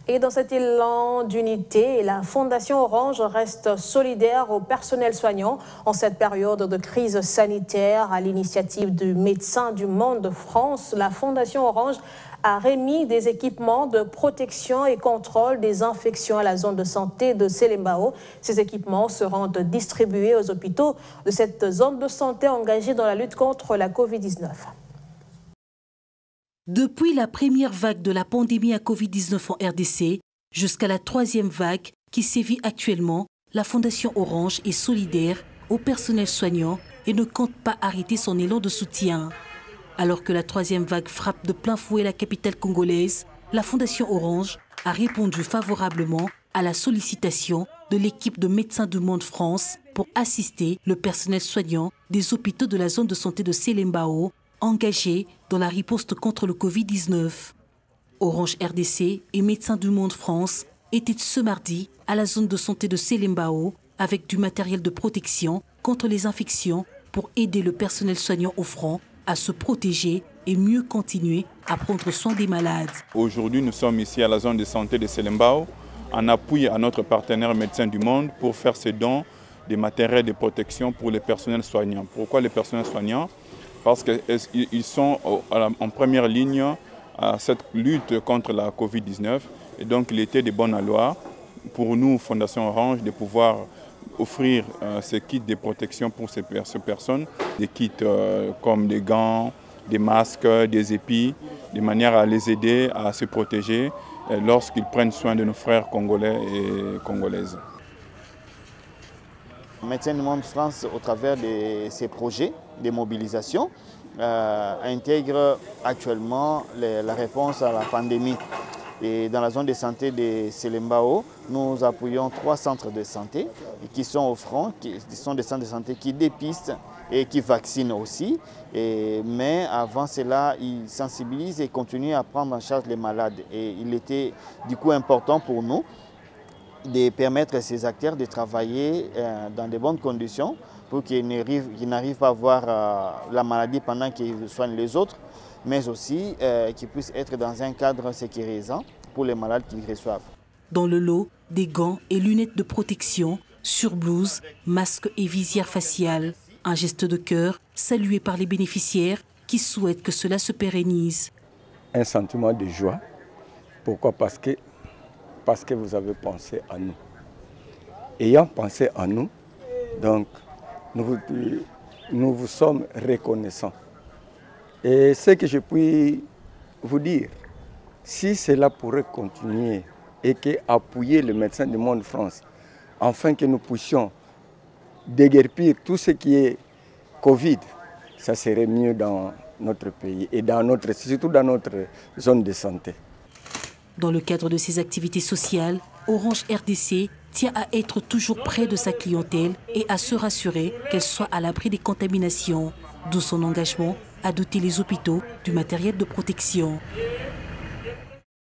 Et dans cet élan d'unité, la Fondation Orange reste solidaire au personnel soignant en cette période de crise sanitaire. À l'initiative du Médecins du Monde de France, la Fondation Orange a remis des équipements de protection et contrôle des infections à la zone de santé de Selembao. Ces équipements seront distribués aux hôpitaux de cette zone de santé engagée dans la lutte contre la Covid-19. Depuis la première vague de la pandémie à Covid-19 en RDC jusqu'à la troisième vague qui sévit actuellement, la Fondation Orange est solidaire au personnel soignant et ne compte pas arrêter son élan de soutien. Alors que la troisième vague frappe de plein fouet la capitale congolaise, la Fondation Orange a répondu favorablement à la sollicitation de l'équipe de Médecins du Monde France pour assister le personnel soignant des hôpitaux de la zone de santé de Selembao, engagé dans la riposte contre le Covid-19. Orange RDC et Médecins du Monde France étaient ce mardi à la zone de santé de Selembao avec du matériel de protection contre les infections pour aider le personnel soignant au front à se protéger et mieux continuer à prendre soin des malades. Aujourd'hui, nous sommes ici à la zone de santé de Selembao en appui à notre partenaire Médecins du Monde pour faire ce don de matériel de protection pour les personnels soignants. Pourquoi les personnels soignants? Parce qu'ils sont en première ligne à cette lutte contre la Covid-19. Et donc, il était de bonne loi pour nous, Fondation Orange, de pouvoir offrir ces kits de protection pour ces personnes. Des kits comme des gants, des masques, des épis, de manière à les aider à se protéger lorsqu'ils prennent soin de nos frères congolais et congolaises. Médecins du Monde France, au travers de ces projets de mobilisation, intègre actuellement la réponse à la pandémie. Et dans la zone de santé de Selembao, nous appuyons 3 centres de santé qui sont au front, qui sont des centres de santé qui dépistent et qui vaccinent aussi. Mais avant cela, ils sensibilisent et continuent à prendre en charge les malades. Et il était du coup important pour nous de permettre à ces acteurs de travailler dans de bonnes conditions pour qu'ils n'arrivent pas à voir la maladie pendant qu'ils soignent les autres, mais aussi qu'ils puissent être dans un cadre sécurisant pour les malades qu'ils reçoivent. Dans le lot, des gants et lunettes de protection, surblouses, masques et visières faciales. Un geste de cœur salué par les bénéficiaires qui souhaitent que cela se pérennise. Un sentiment de joie. Pourquoi? Parce que vous avez pensé à nous. Ayant pensé à nous, donc nous vous sommes reconnaissants. Et ce que je puis vous dire, si cela pourrait continuer et qu'appuyer le Médecins du Monde France, afin que nous puissions déguerpir tout ce qui est Covid, ça serait mieux dans notre pays et surtout dans notre zone de santé. Dans le cadre de ses activités sociales, Orange RDC tient à être toujours près de sa clientèle et à se rassurer qu'elle soit à l'abri des contaminations, d'où son engagement à doter les hôpitaux du matériel de protection.